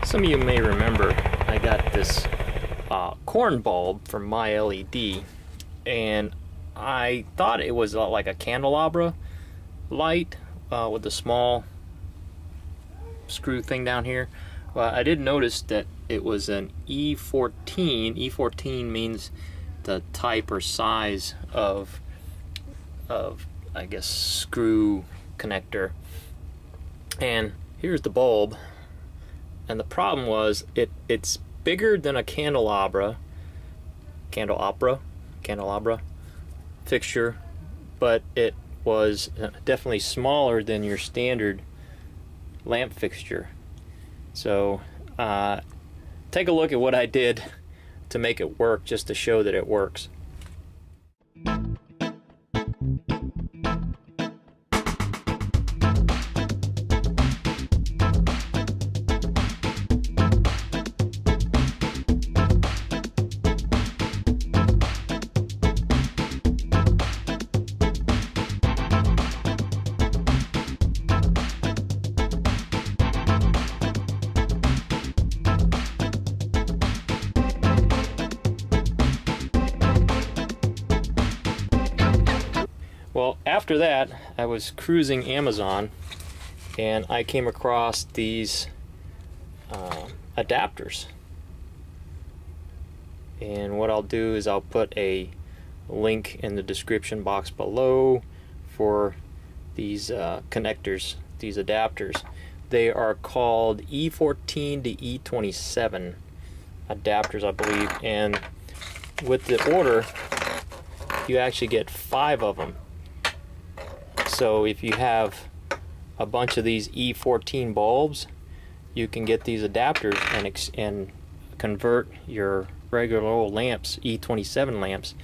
Some of you may remember I got this corn bulb from MyLED, and I thought it was like a candelabra light with the small screw thing down here. Well, I did notice that it was an E14. E14 means the type or size of I guess screw connector. And here's the bulb. And the problem was it's bigger than a candelabra fixture, but it was definitely smaller than your standard lamp fixture. So take a look at what I did to make it work, just to show that it works. Well, after that, I was cruising Amazon and I came across these adapters. And what I'll do is I'll put a link in the description box below for these connectors, these adapters. They are called E14 to E27 adapters, I believe. And with the order, you actually get 5 of them. So if you have a bunch of these E14 bulbs, you can get these adapters and convert your regular old lamps, E27 lamps,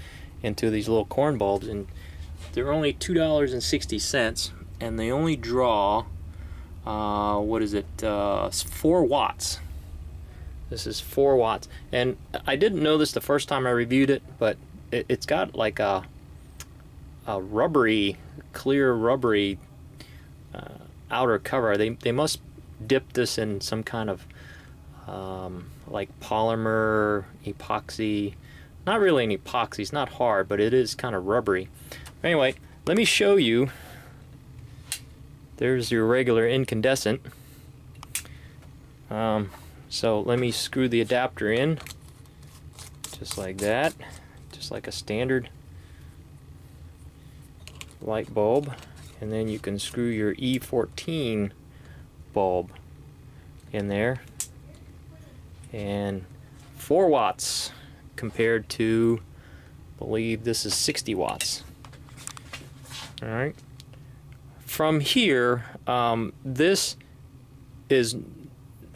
into these little corn bulbs. And they're only $2.60, and they only draw what is it, 4 watts. This is 4 watts. And I didn't know this the first time I reviewed it, but it's got like a rubbery, clear rubbery outer cover. They must dip this in some kind of like polymer, epoxy. Not really an epoxy, it's not hard, but it is kind of rubbery. Anyway, let me show you. There's your regular incandescent. So let me screw the adapter in just like that, just like a standard light bulb, and then you can screw your E14 bulb in there, and 4 watts compared to, I believe this is 60 watts. Alright, from here, this is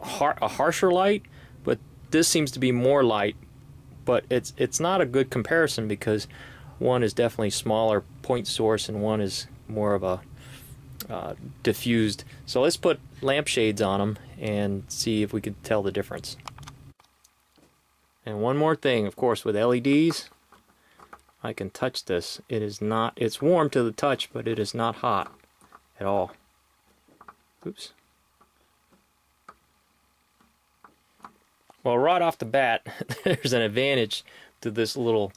a harsher light, but this seems to be more light, but it's not a good comparison because one is definitely smaller point source and one is more of a diffused. So let's put lampshades on them and see if we could tell the difference. And one more thing, of course, with LEDs, I can touch this. It is not, it's warm to the touch, but it is not hot at all. Oops. Well, right off the bat, there's an advantage to this little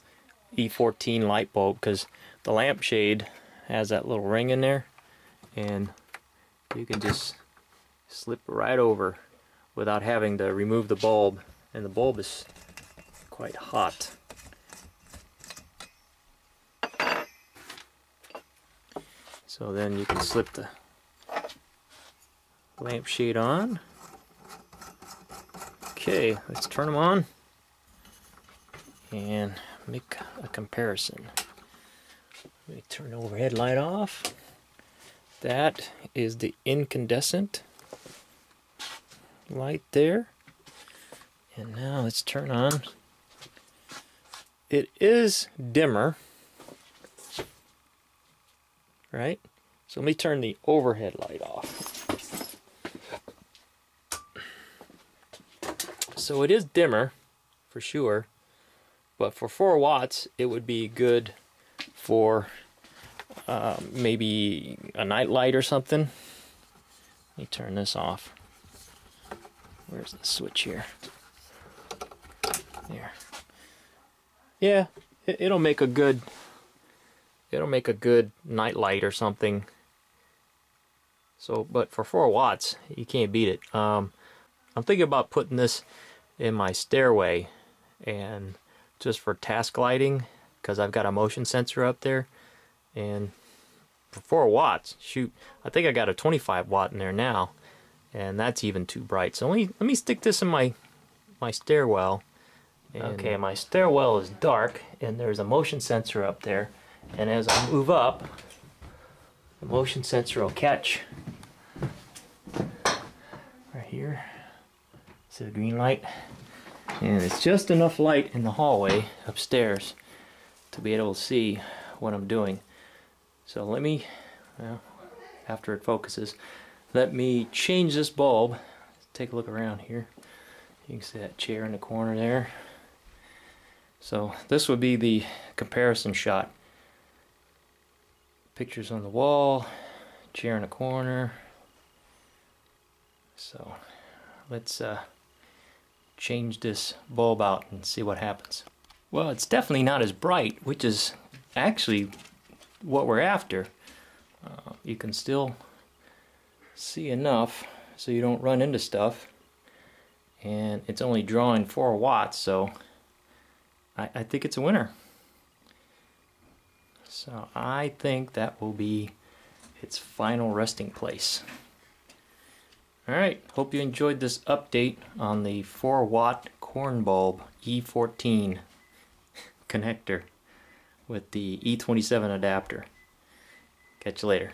E14 light bulb, because the lampshade has that little ring in there, and you can just slip right over without having to remove the bulb, and the bulb is quite hot. So then you can slip the lampshade on. Okay, let's turn them on and make a comparison. Let me turn the overhead light off. That is the incandescent light there. And now let's turn on. It is dimmer, right? So let me turn the overhead light off. So it is dimmer for sure, but for 4 watts it would be good for maybe a night light or something. Let me turn this off. Where's the switch here? There. Yeah, it'll make a good night light or something. So, but for 4 watts, you can't beat it. I'm thinking about putting this in my stairway, and just for task lighting, because I've got a motion sensor up there, and for 4 watts, shoot, I think I got a 25 watt in there now, and that's even too bright. So let me stick this in my stairwell. Okay, my stairwell is dark, and there's a motion sensor up there, and as I move up, the motion sensor will catch right here. See the green light? And it's just enough light in the hallway upstairs to be able to see what I'm doing. So let me, well, after it focuses, let me change this bulb. Let's take a look around here. You can see that chair in the corner there. So this would be the comparison shot. Pictures on the wall, chair in the corner. So let's change this bulb out and see what happens. Well, it's definitely not as bright, which is actually what we're after. You can still see enough so you don't run into stuff, and it's only drawing 4 watts, so I think it's a winner. So I think that will be its final resting place. Alright, hope you enjoyed this update on the 4 watt corn bulb E14 connector with the E27 adapter. Catch you later.